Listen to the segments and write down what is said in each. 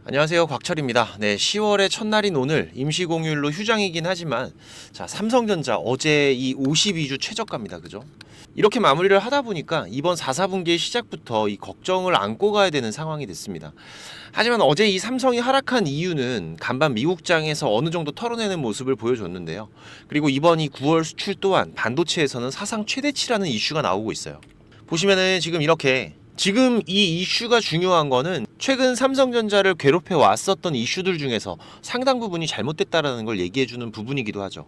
안녕하세요, 곽철입니다. 네, 10월의 첫날인 오늘 임시공휴일로 휴장이긴 하지만 삼성전자 어제 이 52주 최저가입니다. 그죠? 이렇게 마무리를 하다 보니까 이번 4, 4분기의 시작부터 이 걱정을 안고 가야 되는 상황이 됐습니다. 하지만 어제 이 삼성이 하락한 이유는 간밤 미국장에서 어느 정도 털어내는 모습을 보여줬는데요. 그리고 이번 이 9월 수출 또한 반도체에서는 사상 최대치라는 이슈가 나오고 있어요. 보시면은 지금 이 이슈가 중요한 거는 최근 삼성전자를 괴롭혀 왔었던 이슈들 중에서 상당 부분이 잘못됐다라는 걸 얘기해주는 부분이기도 하죠.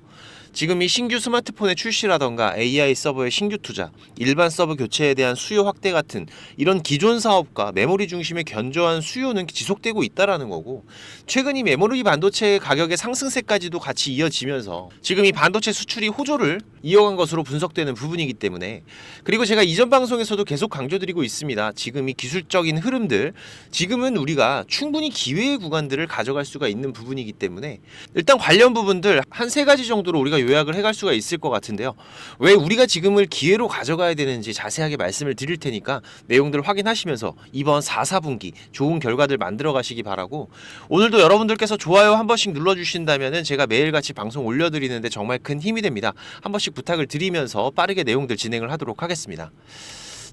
지금 이 신규 스마트폰의 출시라던가 AI 서버의 신규 투자, 일반 서버 교체에 대한 수요 확대 같은 이런 기존 사업과 메모리 중심의 견조한 수요는 지속되고 있다라는 거고, 최근 이 메모리 반도체 가격의 상승세까지도 같이 이어지면서 지금 이 반도체 수출이 호조를 이어간 것으로 분석되는 부분이기 때문에, 그리고 제가 이전 방송에서도 계속 강조드리고 있습니다. 지금 이 기술적인 흐름들, 지금은 우리가 충분히 기회의 구간들을 가져갈 수가 있는 부분이기 때문에 일단 관련 부분들 한 3가지 정도로 우리가 요약을 해갈 수가 있을 것 같은데요. 왜 우리가 지금을 기회로 가져가야 되는지 자세하게 말씀을 드릴 테니까 내용들을 확인하시면서 이번 4, 4분기 좋은 결과들 만들어 가시기 바라고, 오늘도 여러분들께서 좋아요 한 번씩 눌러주신다면 제가 매일같이 방송 올려드리는데 정말 큰 힘이 됩니다. 한 번씩 부탁을 드리면서 빠르게 내용들 진행을 하도록 하겠습니다.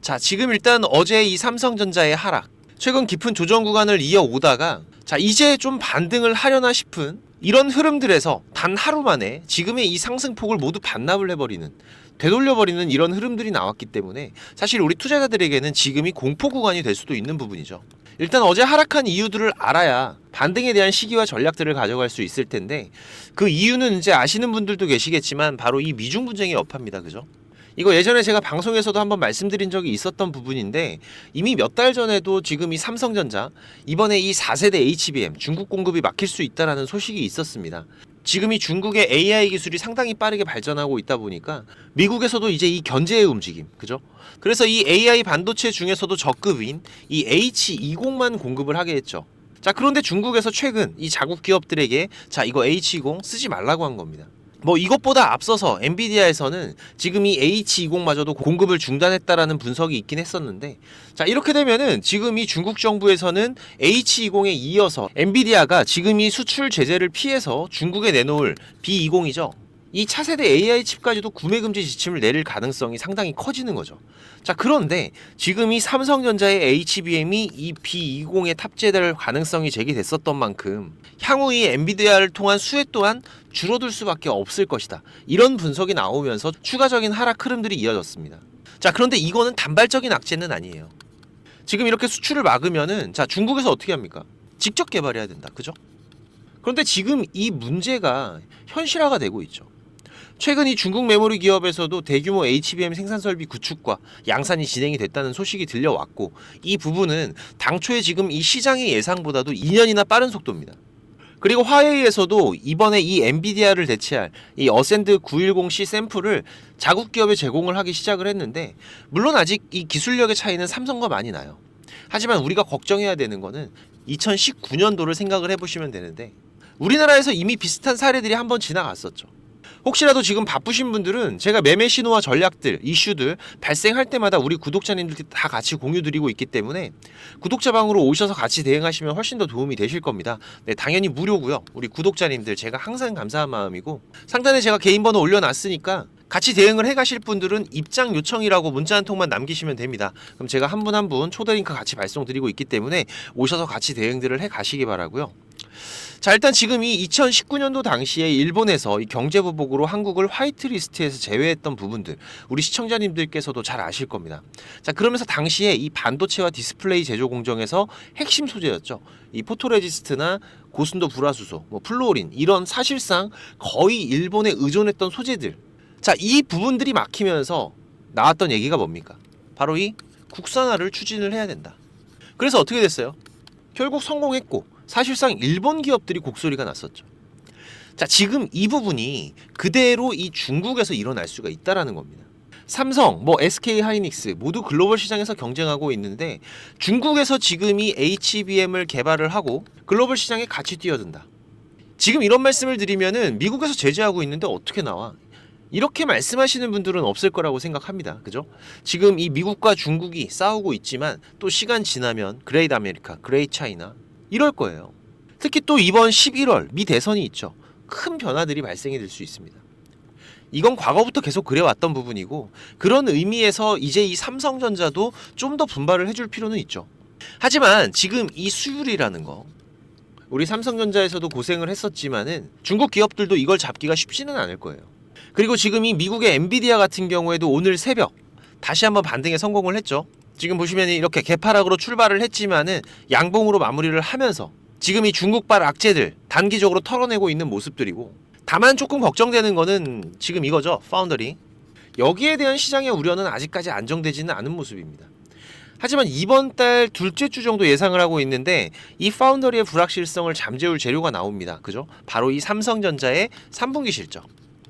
자, 지금 일단 어제 이 삼성전자의 하락, 최근 깊은 조정 구간을 이어오다가 이제 좀 반등을 하려나 싶은 이런 흐름들에서 단 하루 만에 지금의 이 상승폭을 모두 반납을 해버리는, 되돌려버리는 이런 흐름들이 나왔기 때문에 사실 우리 투자자들에게는 지금이 공포 구간이 될 수도 있는 부분이죠. 일단 어제 하락한 이유들을 알아야 반등에 대한 시기와 전략들을 가져갈 수 있을 텐데, 그 이유는 이제 아시는 분들도 계시겠지만 바로 이 미중 분쟁의 여파입니다. 그죠? 이거 예전에 제가 방송에서도 한번 말씀드린 적이 있었던 부분인데, 이미 몇 달 전에도 지금 이 삼성전자 이번에 이 4세대 HBM 중국 공급이 막힐 수 있다라는 소식이 있었습니다. 지금 이 중국의 AI 기술이 상당히 빠르게 발전하고 있다 보니까 미국에서도 이제 이 견제의 움직임, 그죠? 그래서 이 AI 반도체 중에서도 적급인 이 H20만 공급을 하게 했죠. 그런데 중국에서 최근 이 자국 기업들에게 이거 H20 쓰지 말라고 한 겁니다. 이것보다 앞서서 엔비디아에서는 지금 이 H20마저도 공급을 중단했다라는 분석이 있긴 했었는데, 이렇게 되면은 지금 이 중국 정부에서는 H20에 이어서 엔비디아가 지금 이 수출 제재를 피해서 중국에 내놓을 B20이죠. 이 차세대 AI 칩까지도 구매 금지 지침을 내릴 가능성이 상당히 커지는 거죠. 그런데 지금 이 삼성전자의 HBM이 이 B20에 탑재될 가능성이 제기됐었던 만큼 향후 이 엔비디아를 통한 수혜 또한 줄어들 수밖에 없을 것이다, 이런 분석이 나오면서 추가적인 하락 흐름들이 이어졌습니다. 그런데 이거는 단발적인 악재는 아니에요. 지금 이렇게 수출을 막으면은 중국에서 어떻게 합니까? 직접 개발해야 된다, 그죠? 그런데 지금 이 문제가 현실화가 되고 있죠. 최근 이 중국 메모리 기업에서도 대규모 HBM 생산 설비 구축과 양산이 진행이 됐다는 소식이 들려왔고, 이 부분은 당초에 지금 이 시장의 예상보다도 2년이나 빠른 속도입니다. 그리고 화웨이에서도 이번에 이 엔비디아를 대체할 이 어센드 910C 샘플을 자국 기업에 제공을 하기 시작을 했는데, 물론 아직 이 기술력의 차이는 삼성과 많이 나요. 하지만 우리가 걱정해야 되는 거는 2019년도를 생각을 해보시면 되는데, 우리나라에서 이미 비슷한 사례들이 한번 지나갔었죠. 혹시라도 지금 바쁘신 분들은 제가 매매 신호와 전략들, 이슈들 발생할 때마다 우리 구독자님들 다 같이 공유드리고 있기 때문에 구독자 방으로 오셔서 같이 대응하시면 훨씬 더 도움이 되실 겁니다. 네, 당연히 무료고요. 우리 구독자님들 제가 항상 감사한 마음이고, 상단에 제가 개인 번호 올려놨으니까 같이 대응을 해가실 분들은 입장 요청이라고 문자 한 통만 남기시면 됩니다. 그럼 제가 한 분 한 분 초대 링크 같이 발송드리고 있기 때문에 오셔서 같이 대응들을 해가시기 바라고요. 일단 지금 이 2019년도 당시에 일본에서 이 경제보복으로 한국을 화이트리스트에서 제외했던 부분들, 우리 시청자님들께서도 잘 아실 겁니다. 그러면서 당시에 이 반도체와 디스플레이 제조 공정에서 핵심 소재였죠. 이 포토레지스트나 고순도 불화수소, 플루오린, 이런 사실상 거의 일본에 의존했던 소재들. 이 부분들이 막히면서 나왔던 얘기가 뭡니까? 바로 이 국산화를 추진을 해야 된다. 그래서 어떻게 됐어요? 결국 성공했고, 사실상 일본 기업들이 곡소리가 났었죠. 지금 이 부분이 그대로 이 중국에서 일어날 수가 있다라는 겁니다. 삼성, SK 하이닉스 모두 글로벌 시장에서 경쟁하고 있는데, 중국에서 지금 이 HBM을 개발을 하고 글로벌 시장에 같이 뛰어든다. 지금 이런 말씀을 드리면은 미국에서 제재하고 있는데 어떻게 나와? 이렇게 말씀하시는 분들은 없을 거라고 생각합니다. 그죠? 지금 이 미국과 중국이 싸우고 있지만 또 시간 지나면 그레이트 아메리카, 그레이트 차이나 이럴 거예요. 특히 또 이번 11월 미 대선이 있죠. 큰 변화들이 발생이 될 수 있습니다. 이건 과거부터 계속 그래왔던 부분이고 그런 의미에서 이제 이 삼성전자도 좀 더 분발을 해줄 필요는 있죠. 하지만 지금 이 수율이라는 거 우리 삼성전자에서도 고생을 했었지만은 중국 기업들도 이걸 잡기가 쉽지는 않을 거예요. 그리고 지금 이 미국의 엔비디아 같은 경우에도 오늘 새벽 다시 한번 반등에 성공을 했죠. 지금 보시면 이렇게 개파락으로 출발을 했지만은 양봉으로 마무리를 하면서 지금 이 중국발 악재들 단기적으로 털어내고 있는 모습들이고, 다만 조금 걱정되는 거는 지금 이거죠. 파운더리. 여기에 대한 시장의 우려는 아직까지 안정되지는 않은 모습입니다. 하지만 이번 달 둘째 주 정도 예상을 하고 있는데 이 파운더리의 불확실성을 잠재울 재료가 나옵니다. 그죠? 바로 이 삼성전자의 3분기 실적.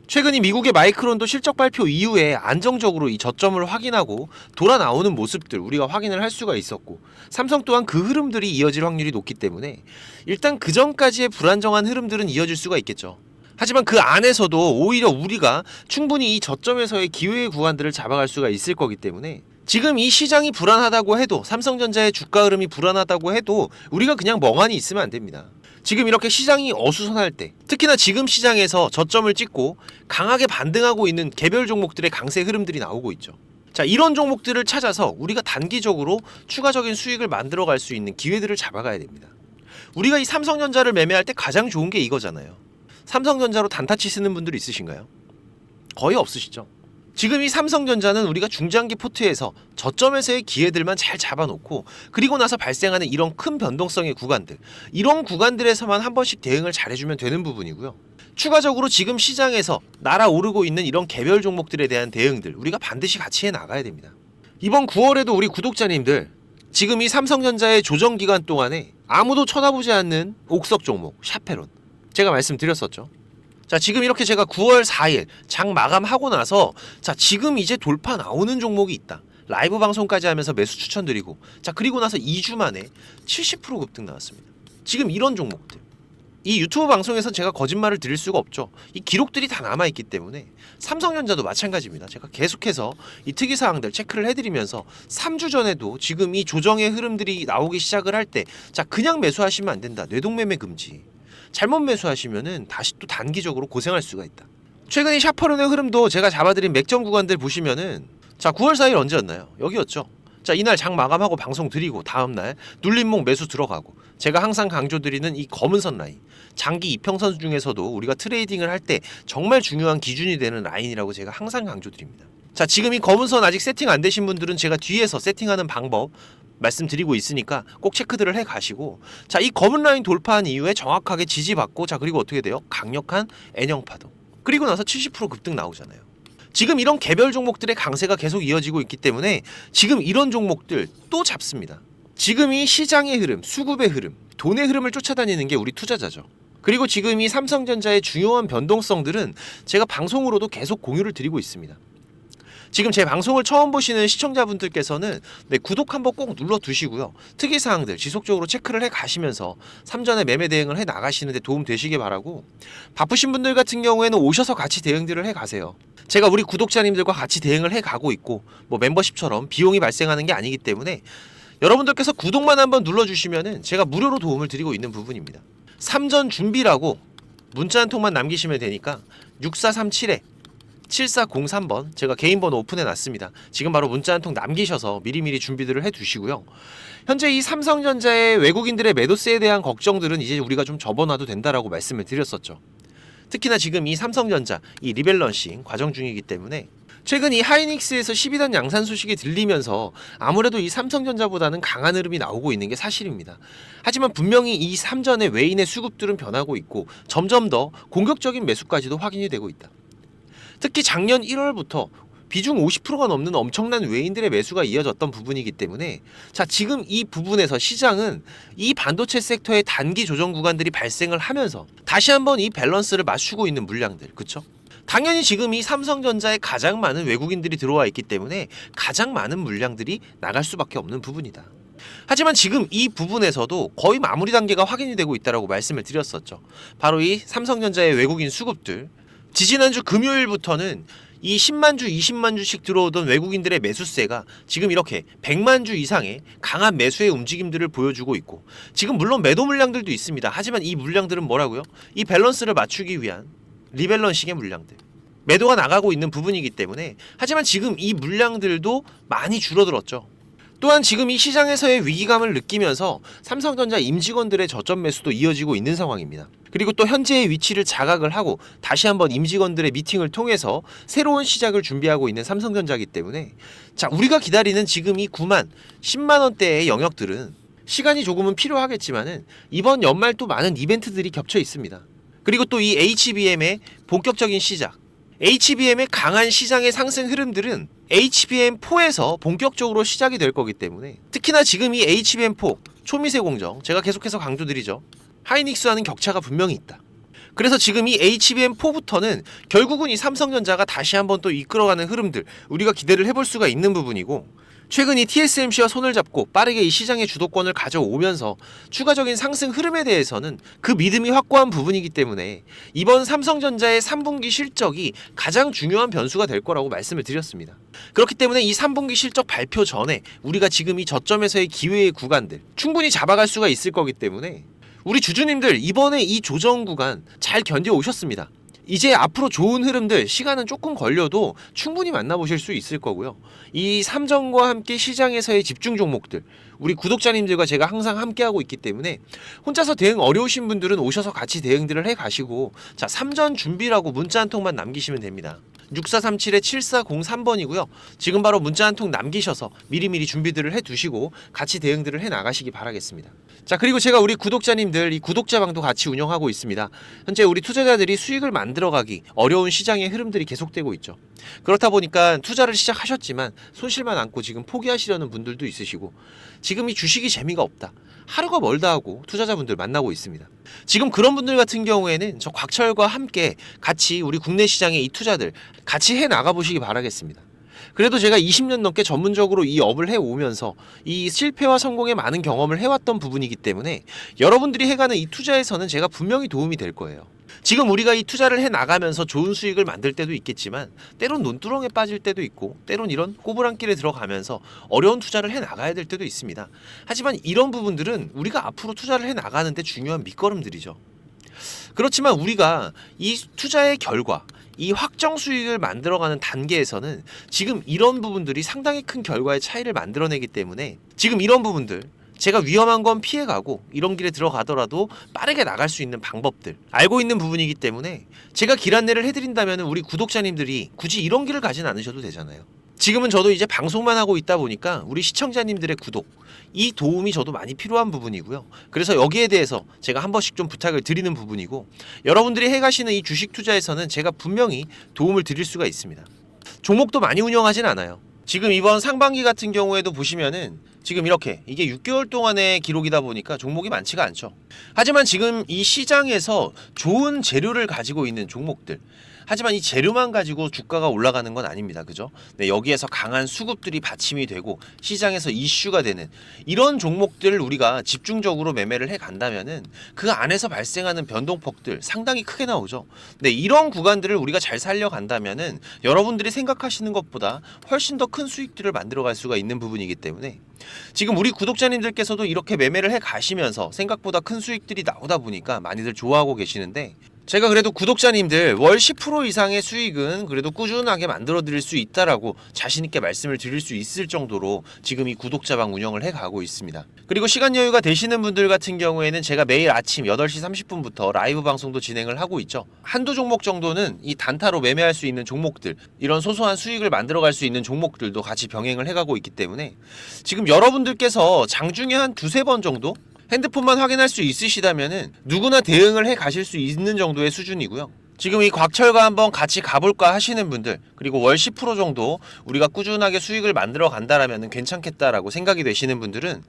최근 이 미국의 마이크론도 실적 발표 이후에 안정적으로 이 저점을 확인하고 돌아 나오는 모습들 우리가 확인을 할 수가 있었고, 삼성 또한 그 흐름들이 이어질 확률이 높기 때문에 일단 그 전까지의 불안정한 흐름들은 이어질 수가 있겠죠. 하지만 그 안에서도 오히려 우리가 충분히 이 저점에서의 기회의 구간들을 잡아갈 수가 있을 거기 때문에 지금 이 시장이 불안하다고 해도, 삼성전자의 주가 흐름이 불안하다고 해도 우리가 그냥 멍하니 있으면 안 됩니다. 지금 이렇게 시장이 어수선할 때, 특히나 지금 시장에서 저점을 찍고 강하게 반등하고 있는 개별 종목들의 강세 흐름들이 나오고 있죠. 자, 이런 종목들을 찾아서 우리가 단기적으로 추가적인 수익을 만들어갈 수 있는 기회들을 잡아가야 됩니다. 우리가 이 삼성전자를 매매할 때 가장 좋은 게 이거잖아요. 삼성전자로 단타치 쓰는 분들 있으신가요? 거의 없으시죠? 지금 이 삼성전자는 우리가 중장기 포트에서 저점에서의 기회들만 잘 잡아놓고 그리고 나서 발생하는 이런 큰 변동성의 구간들, 이런 구간들에서만 한 번씩 대응을 잘해주면 되는 부분이고요. 추가적으로 지금 시장에서 날아오르고 있는 이런 개별 종목들에 대한 대응들 우리가 반드시 같이 해나가야 됩니다. 이번 9월에도 우리 구독자님들 지금 이 삼성전자의 조정 기간 동안에 아무도 쳐다보지 않는 옥석 종목 샤페론 제가 말씀드렸었죠. 자, 지금 이렇게 제가 9월 4일 장 마감하고 나서 자, 지금 이제 돌파 나오는 종목이 있다. 라이브 방송까지 하면서 매수 추천드리고, 자, 그리고 나서 2주 만에 70% 급등 나왔습니다. 지금 이런 종목들. 이 유튜브 방송에서 제가 거짓말을 드릴 수가 없죠. 이 기록들이 다 남아있기 때문에 삼성전자도 마찬가지입니다. 제가 계속해서 이 특이사항들 체크를 해드리면서 3주 전에도 지금 이 조정의 흐름들이 나오기 시작을 할 때 자, 그냥 매수하시면 안 된다. 뇌동매매 금지. 잘못 매수하시면은 다시 또 단기적으로 고생할 수가 있다. 최근 이 샤퍼론의 흐름도 제가 잡아드린 맥점 구간들 보시면은 자, 9월 4일 언제였나요? 여기였죠. 자, 이날 장 마감하고 방송 드리고 다음날 눌림목 매수 들어가고, 제가 항상 강조드리는 이 검은선 라인, 장기 이평선 중에서도 우리가 트레이딩을 할 때 정말 중요한 기준이 되는 라인이라고 제가 항상 강조드립니다. 자, 지금 이 검은선 아직 세팅 안 되신 분들은 제가 뒤에서 세팅하는 방법 말씀드리고 있으니까 꼭 체크들을 해 가시고, 자, 이 검은 라인 돌파한 이후에 정확하게 지지받고, 자, 그리고 어떻게 돼요? 강력한 N형 파동. 그리고 나서 70% 급등 나오잖아요. 지금 이런 개별 종목들의 강세가 계속 이어지고 있기 때문에 지금 이런 종목들 또 잡습니다. 지금 이 시장의 흐름, 수급의 흐름, 돈의 흐름을 쫓아다니는 게 우리 투자자죠. 그리고 지금 이 삼성전자의 중요한 변동성들은 제가 방송으로도 계속 공유를 드리고 있습니다. 지금 제 방송을 처음 보시는 시청자분들께서는 네, 구독 한번 꼭 눌러두시고요. 특이사항들 지속적으로 체크를 해 가시면서 삼전에 매매 대응을 해 나가시는데 도움 되시길 바라고, 바쁘신 분들 같은 경우에는 오셔서 같이 대응들을 해 가세요. 제가 우리 구독자님들과 같이 대응을 해 가고 있고, 뭐 멤버십처럼 비용이 발생하는 게 아니기 때문에 여러분들께서 구독만 한번 눌러주시면은 제가 무료로 도움을 드리고 있는 부분입니다. 삼전 준비라고 문자 한 통만 남기시면 되니까 6437에 7403번 제가 개인 번호 오픈해 놨습니다. 지금 바로 문자 한 통 남기셔서 미리미리 준비들을 해 두시고요. 현재 이 삼성전자의 외국인들의 매도세에 대한 걱정들은 이제 우리가 좀 접어놔도 된다라고 말씀을 드렸었죠. 특히나 지금 이 삼성전자 이 리밸런싱 과정 중이기 때문에 최근 이 하이닉스에서 12단 양산 소식이 들리면서 아무래도 이 삼성전자보다는 강한 흐름이 나오고 있는 게 사실입니다. 하지만 분명히 이 삼전의 외인의 수급들은 변하고 있고 점점 더 공격적인 매수까지도 확인이 되고 있다. 특히 작년 1월부터 비중 50%가 넘는 엄청난 외인들의 매수가 이어졌던 부분이기 때문에 자, 지금 이 부분에서 시장은 이 반도체 섹터의 단기 조정 구간들이 발생을 하면서 다시 한번 이 밸런스를 맞추고 있는 물량들, 그쵸? 당연히 지금 이 삼성전자에 가장 많은 외국인들이 들어와 있기 때문에 가장 많은 물량들이 나갈 수밖에 없는 부분이다. 하지만 지금 이 부분에서도 거의 마무리 단계가 확인이 되고 있다고 말씀을 드렸었죠. 바로 이 삼성전자의 외국인 수급들, 지지난주 금요일부터는 이 10만 주, 20만 주씩 들어오던 외국인들의 매수세가 지금 이렇게 100만 주 이상의 강한 매수의 움직임들을 보여주고 있고, 지금 물론 매도 물량들도 있습니다. 하지만 이 물량들은 뭐라고요? 이 밸런스를 맞추기 위한 리밸런싱의 물량들, 매도가 나가고 있는 부분이기 때문에. 하지만 지금 이 물량들도 많이 줄어들었죠. 또한 지금 이 시장에서의 위기감을 느끼면서 삼성전자 임직원들의 저점 매수도 이어지고 있는 상황입니다. 그리고 또 현재의 위치를 자각을 하고 다시 한번 임직원들의 미팅을 통해서 새로운 시작을 준비하고 있는 삼성전자이기 때문에, 자, 우리가 기다리는 지금 이 9만, 10만 원대의 영역들은 시간이 조금은 필요하겠지만은 이번 연말 또 많은 이벤트들이 겹쳐 있습니다. 그리고 또 이 HBM의 본격적인 시작, HBM의 강한 시장의 상승 흐름들은 HBM4에서 본격적으로 시작이 될 거기 때문에, 특히나 지금 이 HBM4 초미세 공정, 제가 계속해서 강조드리죠. 하이닉스와는 격차가 분명히 있다. 그래서 지금 이 HBM4부터는 결국은 이 삼성전자가 다시 한번 또 이끌어가는 흐름들, 우리가 기대를 해볼 수가 있는 부분이고, 최근 이 TSMC와 손을 잡고 빠르게 이 시장의 주도권을 가져오면서 추가적인 상승 흐름에 대해서는 그 믿음이 확고한 부분이기 때문에 이번 삼성전자의 3분기 실적이 가장 중요한 변수가 될 거라고 말씀을 드렸습니다. 그렇기 때문에 이 3분기 실적 발표 전에 우리가 지금 이 저점에서의 기회의 구간들 충분히 잡아갈 수가 있을 거기 때문에, 우리 주주님들 이번에 이 조정 구간 잘 견뎌오셨습니다. 이제 앞으로 좋은 흐름들, 시간은 조금 걸려도 충분히 만나보실 수 있을 거고요. 이 삼정과 함께 시장에서의 집중 종목들, 우리 구독자님들과 제가 항상 함께하고 있기 때문에 혼자서 대응 어려우신 분들은 오셔서 같이 대응들을 해 가시고, 자, 삼전 준비라고 문자 한 통만 남기시면 됩니다. 6437-7403번이고요. 지금 바로 문자 한 통 남기셔서 미리미리 준비들을 해 두시고 같이 대응들을 해 나가시기 바라겠습니다. 자, 그리고 제가 우리 구독자님들 이 구독자방도 같이 운영하고 있습니다. 현재 우리 투자자들이 수익을 만들어가기 어려운 시장의 흐름들이 계속되고 있죠. 그렇다 보니까 투자를 시작하셨지만 손실만 안고 지금 포기하시려는 분들도 있으시고, 지금 이 주식이 재미가 없다, 하루가 멀다 하고 투자자분들 만나고 있습니다. 지금 그런 분들 같은 경우에는 저 곽철과 함께 같이 우리 국내 시장의 이 투자들 같이 해 나가 보시기 바라겠습니다. 그래도 제가 20년 넘게 전문적으로 이 업을 해오면서 이 실패와 성공의 많은 경험을 해왔던 부분이기 때문에 여러분들이 해가는 이 투자에서는 제가 분명히 도움이 될 거예요. 지금 우리가 이 투자를 해 나가면서 좋은 수익을 만들 때도 있겠지만, 때론 논두렁에 빠질 때도 있고, 때론 이런 꼬부랑길에 들어가면서 어려운 투자를 해 나가야 될 때도 있습니다. 하지만 이런 부분들은 우리가 앞으로 투자를 해 나가는데 중요한 밑거름들이죠. 그렇지만 우리가 이 투자의 결과, 이 확정 수익을 만들어가는 단계에서는 지금 이런 부분들이 상당히 큰 결과의 차이를 만들어내기 때문에, 지금 이런 부분들, 제가 위험한 건 피해가고 이런 길에 들어가더라도 빠르게 나갈 수 있는 방법들 알고 있는 부분이기 때문에, 제가 길 안내를 해드린다면 우리 구독자님들이 굳이 이런 길을 가진 않으셔도 되잖아요. 지금은 저도 이제 방송만 하고 있다 보니까 우리 시청자님들의 구독, 이 도움이 저도 많이 필요한 부분이고요. 그래서 여기에 대해서 제가 한 번씩 좀 부탁을 드리는 부분이고, 여러분들이 해가시는 이 주식 투자에서는 제가 분명히 도움을 드릴 수가 있습니다. 종목도 많이 운영하진 않아요. 지금 이번 상반기 같은 경우에도 보시면은 지금 이렇게 이게 6개월 동안의 기록이다 보니까 종목이 많지가 않죠. 하지만 지금 이 시장에서 좋은 재료를 가지고 있는 종목들, 하지만 이 재료만 가지고 주가가 올라가는 건 아닙니다. 그죠? 네, 여기에서 강한 수급들이 받침이 되고 시장에서 이슈가 되는 이런 종목들을 우리가 집중적으로 매매를 해 간다면은 그 안에서 발생하는 변동폭들 상당히 크게 나오죠. 네, 이런 구간들을 우리가 잘 살려간다면은 여러분들이 생각하시는 것보다 훨씬 더 큰 수익들을 만들어갈 수가 있는 부분이기 때문에, 지금 우리 구독자님들께서도 이렇게 매매를 해 가시면서 생각보다 큰 수익들이 나오다 보니까 많이들 좋아하고 계시는데, 제가 그래도 구독자님들 월 10% 이상의 수익은 그래도 꾸준하게 만들어 드릴 수 있다라고 자신있게 말씀을 드릴 수 있을 정도로 지금 이 구독자방 운영을 해가고 있습니다. 그리고 시간 여유가 되시는 분들 같은 경우에는 제가 매일 아침 8시 30분부터 라이브 방송도 진행을 하고 있죠. 한두 종목 정도는 이 단타로 매매할 수 있는 종목들, 이런 소소한 수익을 만들어 갈 수 있는 종목들도 같이 병행을 해가고 있기 때문에, 지금 여러분들께서 장중에 한 두세 번 정도 핸드폰만 확인할 수 있으시다면은 누구나 대응을 해 가실 수 있는 정도의 수준이고요. 지금 이 곽철과 한번 같이 가볼까 하시는 분들, 그리고 월 10% 정도 우리가 꾸준하게 수익을 만들어 간다라면 괜찮겠다라고 생각이 되시는 분들은,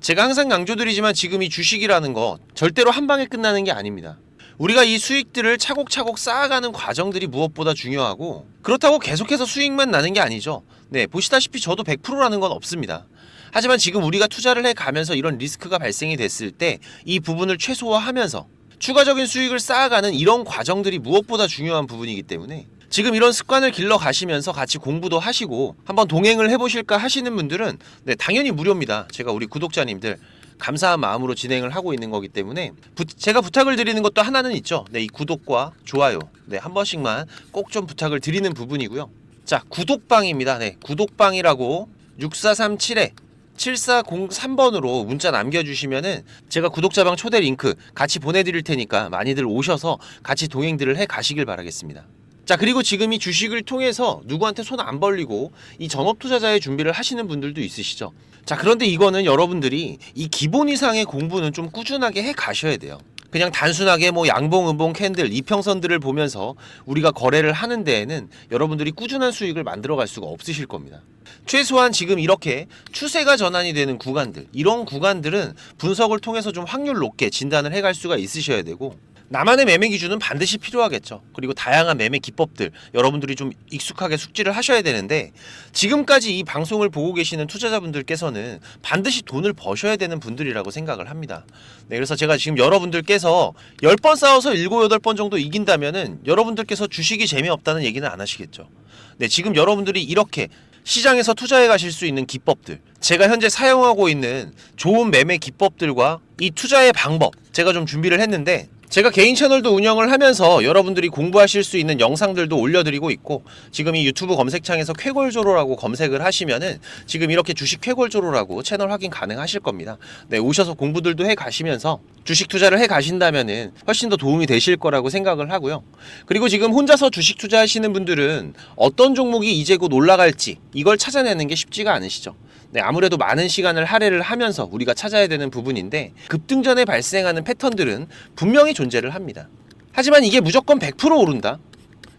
제가 항상 강조드리지만 지금 이 주식이라는 거 절대로 한 방에 끝나는 게 아닙니다. 우리가 이 수익들을 차곡차곡 쌓아가는 과정들이 무엇보다 중요하고, 그렇다고 계속해서 수익만 나는 게 아니죠. 네, 보시다시피 저도 100%라는 건 없습니다. 하지만 지금 우리가 투자를 해가면서 이런 리스크가 발생이 됐을 때 이 부분을 최소화하면서 추가적인 수익을 쌓아가는 이런 과정들이 무엇보다 중요한 부분이기 때문에, 지금 이런 습관을 길러 가시면서 같이 공부도 하시고 한번 동행을 해보실까 하시는 분들은 네, 당연히 무료입니다. 제가 우리 구독자님들 감사한 마음으로 진행을 하고 있는 거기 때문에 제가 부탁을 드리는 것도 하나는 있죠. 네, 이 구독과 좋아요 네, 한 번씩만 꼭 좀 부탁을 드리는 부분이고요. 자, 구독방입니다. 네, 구독방이라고 6437-7403번으로 문자 남겨주시면은 제가 구독자방 초대 링크 같이 보내드릴 테니까 많이들 오셔서 같이 동행들을 해 가시길 바라겠습니다. 자, 그리고 지금 이 주식을 통해서 누구한테 손 안 벌리고 이 전업 투자자의 준비를 하시는 분들도 있으시죠. 자, 그런데 이거는 여러분들이 이 기본 이상의 공부는 좀 꾸준하게 해 가셔야 돼요. 그냥 단순하게 뭐 양봉, 음봉, 캔들, 이평선들을 보면서 우리가 거래를 하는 데에는 여러분들이 꾸준한 수익을 만들어 갈 수가 없으실 겁니다. 최소한 지금 이렇게 추세가 전환이 되는 구간들, 이런 구간들은 분석을 통해서 좀 확률 높게 진단을 해갈 수가 있으셔야 되고, 나만의 매매 기준은 반드시 필요하겠죠. 그리고 다양한 매매 기법들 여러분들이 좀 익숙하게 숙지를 하셔야 되는데, 지금까지 이 방송을 보고 계시는 투자자분들께서는 반드시 돈을 버셔야 되는 분들이라고 생각을 합니다. 네, 그래서 제가 지금 여러분들께서 10번 싸워서 7, 8번 정도 이긴다면은 여러분들께서 주식이 재미없다는 얘기는 안 하시겠죠. 네, 지금 여러분들이 이렇게 시장에서 투자해 가실 수 있는 기법들, 제가 현재 사용하고 있는 좋은 매매 기법들과 이 투자의 방법 제가 좀 준비를 했는데, 제가 개인 채널도 운영을 하면서 여러분들이 공부하실 수 있는 영상들도 올려드리고 있고, 지금 이 유튜브 검색창에서 쾌골조로라고 검색을 하시면은 지금 이렇게 주식 쾌골조로라고 채널 확인 가능하실 겁니다. 네, 오셔서 공부들도 해 가시면서 주식 투자를 해 가신다면은 훨씬 더 도움이 되실 거라고 생각을 하고요. 그리고 지금 혼자서 주식 투자하시는 분들은 어떤 종목이 이제 곧 올라갈지 이걸 찾아내는 게 쉽지가 않으시죠. 네, 아무래도 많은 시간을 할애를 하면서 우리가 찾아야 되는 부분인데, 급등전에 발생하는 패턴들은 분명히 존재를 합니다. 하지만 이게 무조건 100% 오른다?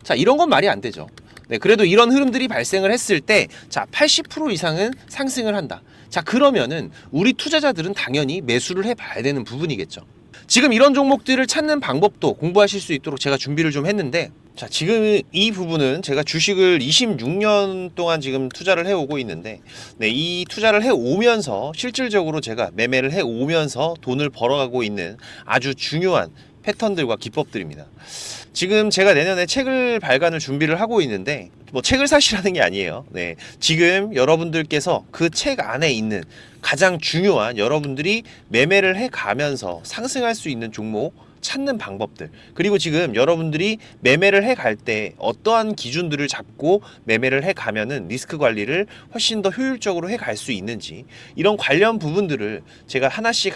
자, 이런 건 말이 안 되죠. 네, 그래도 이런 흐름들이 발생을 했을 때, 자, 80% 이상은 상승을 한다. 자, 그러면은 우리 투자자들은 당연히 매수를 해봐야 되는 부분이겠죠. 지금 이런 종목들을 찾는 방법도 공부하실 수 있도록 제가 준비를 좀 했는데, 자, 지금 이 부분은 제가 주식을 26년 동안 지금 투자를 해오고 있는데, 네, 이 투자를 해오면서 실질적으로 제가 매매를 해오면서 돈을 벌어가고 있는 아주 중요한 패턴들과 기법들입니다. 지금 제가 내년에 책을 발간을 준비를 하고 있는데, 뭐 책을 사시라는 게 아니에요. 네, 지금 여러분들께서 그 책 안에 있는 가장 중요한 여러분들이 매매를 해가면서 상승할 수 있는 종목 찾는 방법들, 그리고 지금 여러분들이 매매를 해갈 때 어떠한 기준들을 잡고 매매를 해가면은 리스크 관리를 훨씬 더 효율적으로 해갈 수 있는지, 이런 관련 부분들을 제가 하나씩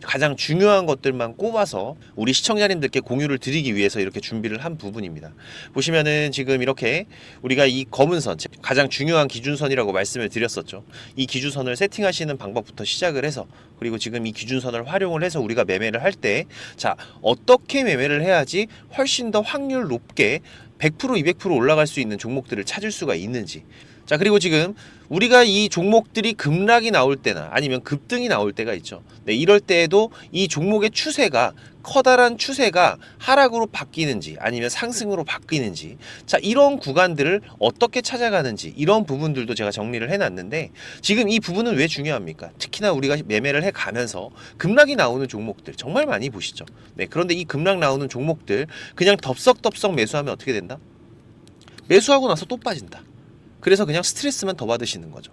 가장 중요한 것들만 꼽아서 우리 시청자님들께 공유를 드리기 위해서 이렇게 준비를 한 부분입니다. 보시면은 지금 이렇게 우리가 이 검은 선, 가장 중요한 기준선이라고 말씀을 드렸었죠. 이 기준선을 세팅하시는 방법부터 시작을 해서, 그리고 지금 이 기준선을 활용을 해서 우리가 매매를 할 때, 자, 어떻게 매매를 해야지 훨씬 더 확률 높게 100%, 200% 올라갈 수 있는 종목들을 찾을 수가 있는지. 자, 그리고 지금 우리가 이 종목들이 급락이 나올 때나 아니면 급등이 나올 때가 있죠. 네, 이럴 때에도 이 종목의 추세가, 커다란 추세가 하락으로 바뀌는지 아니면 상승으로 바뀌는지, 자, 이런 구간들을 어떻게 찾아가는지, 이런 부분들도 제가 정리를 해놨는데, 지금 이 부분은 왜 중요합니까? 특히나 우리가 매매를 해가면서 급락이 나오는 종목들 정말 많이 보시죠. 네, 그런데 이 급락 나오는 종목들 그냥 덥석덥석 매수하면 어떻게 된다? 매수하고 나서 또 빠진다. 그래서 그냥 스트레스만 더 받으시는 거죠.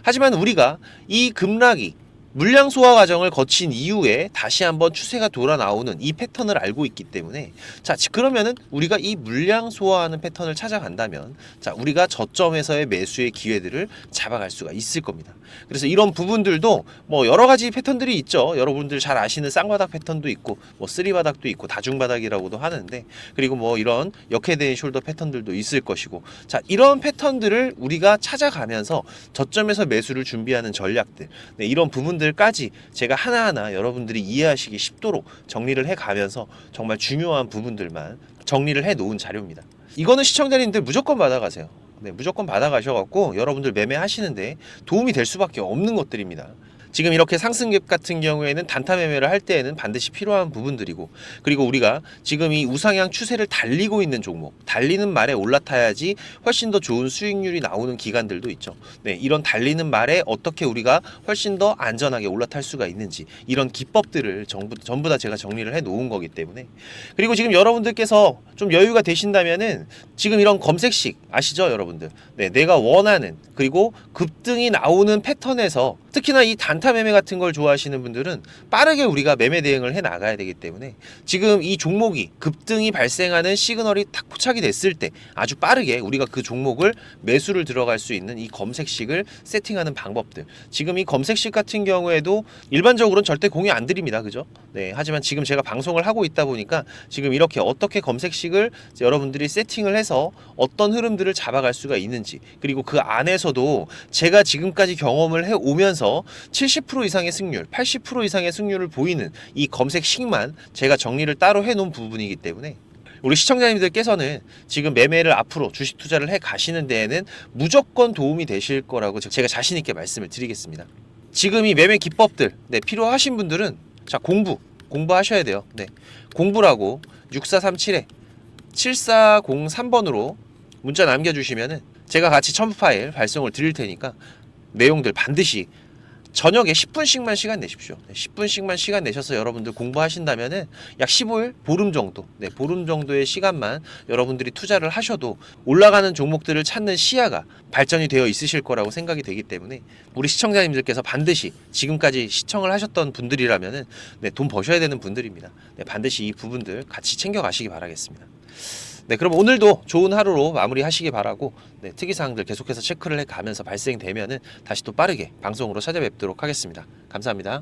하지만 우리가 이 급락이 물량 소화 과정을 거친 이후에 다시 한번 추세가 돌아 나오는 이 패턴을 알고 있기 때문에, 자, 그러면은 우리가 이 물량 소화하는 패턴을 찾아간다면, 자, 우리가 저점에서의 매수의 기회들을 잡아갈 수가 있을 겁니다. 그래서 이런 부분들도 뭐 여러 가지 패턴들이 있죠. 여러분들 잘 아시는 쌍바닥 패턴도 있고, 뭐 쓰리바닥도 있고, 다중바닥이라고도 하는데, 그리고 뭐 이런 역헤드앤 숄더 패턴들도 있을 것이고, 자, 이런 패턴들을 우리가 찾아가면서 저점에서 매수를 준비하는 전략들, 네, 이런 부분들까지 제가 하나하나 여러분들이 이해하시기 쉽도록 정리를 해가면서 정말 중요한 부분들만 정리를 해 놓은 자료입니다. 이거는 시청자님들 무조건 받아가세요. 네, 무조건 받아가셔갖고 여러분들 매매하시는데 도움이 될 수밖에 없는 것들입니다. 지금 이렇게 상승갭 같은 경우에는 단타 매매를 할 때에는 반드시 필요한 부분들이고, 그리고 우리가 지금 이 우상향 추세를 달리고 있는 종목, 달리는 말에 올라타야지 훨씬 더 좋은 수익률이 나오는 기간들도 있죠. 네, 이런 달리는 말에 어떻게 우리가 훨씬 더 안전하게 올라탈 수가 있는지, 이런 기법들을 전부 다 제가 정리를 해 놓은 거기 때문에. 그리고 지금 여러분들께서 좀 여유가 되신다면은 지금 이런 검색식 아시죠, 여러분들? 네, 내가 원하는, 그리고 급등이 나오는 패턴에서, 특히나 이 단타 매매 같은 걸 좋아하시는 분들은 빠르게 우리가 매매 대응을 해 나가야 되기 때문에, 지금 이 종목이 급등이 발생하는 시그널이 탁 포착이 됐을 때 아주 빠르게 우리가 그 종목을 매수를 들어갈 수 있는 이 검색식을 세팅하는 방법들, 지금 이 검색식 같은 경우에도 일반적으로는 절대 공유 안 드립니다, 그죠? 네, 하지만 지금 제가 방송을 하고 있다 보니까 지금 이렇게 어떻게 검색식을 여러분들이 세팅을 해서 어떤 흐름들을 잡아갈 수가 있는지, 그리고 그 안에서도 제가 지금까지 경험을 해 오면서 70% 이상의 승률, 80% 이상의 승률을 보이는 이 검색식만 제가 정리를 따로 해 놓은 부분이기 때문에, 우리 시청자님들께서는 지금 매매를 앞으로 주식 투자를 해 가시는 데에는 무조건 도움이 되실 거라고 제가 자신 있게 말씀을 드리겠습니다. 지금 이 매매 기법들, 네, 필요하신 분들은 자, 공부하셔야 돼요. 네, 공부라고 6437에 7403번으로 문자 남겨주시면은 제가 같이 첨부 파일 발송을 드릴 테니까 내용들 반드시 저녁에 10분씩만 시간 내십시오. 10분씩만 시간 내셔서 여러분들 공부하신다면은 약 15일, 보름 정도, 네, 보름 정도의 시간만 여러분들이 투자를 하셔도 올라가는 종목들을 찾는 시야가 발전이 되어 있으실 거라고 생각이 되기 때문에, 우리 시청자님들께서 반드시 지금까지 시청을 하셨던 분들이라면은, 네, 돈 버셔야 되는 분들입니다. 네, 반드시 이 부분들 같이 챙겨 가시기 바라겠습니다. 네, 그럼 오늘도 좋은 하루로 마무리하시기 바라고, 네, 특이사항들 계속해서 체크를 해가면서 발생되면은 다시 또 빠르게 방송으로 찾아뵙도록 하겠습니다. 감사합니다.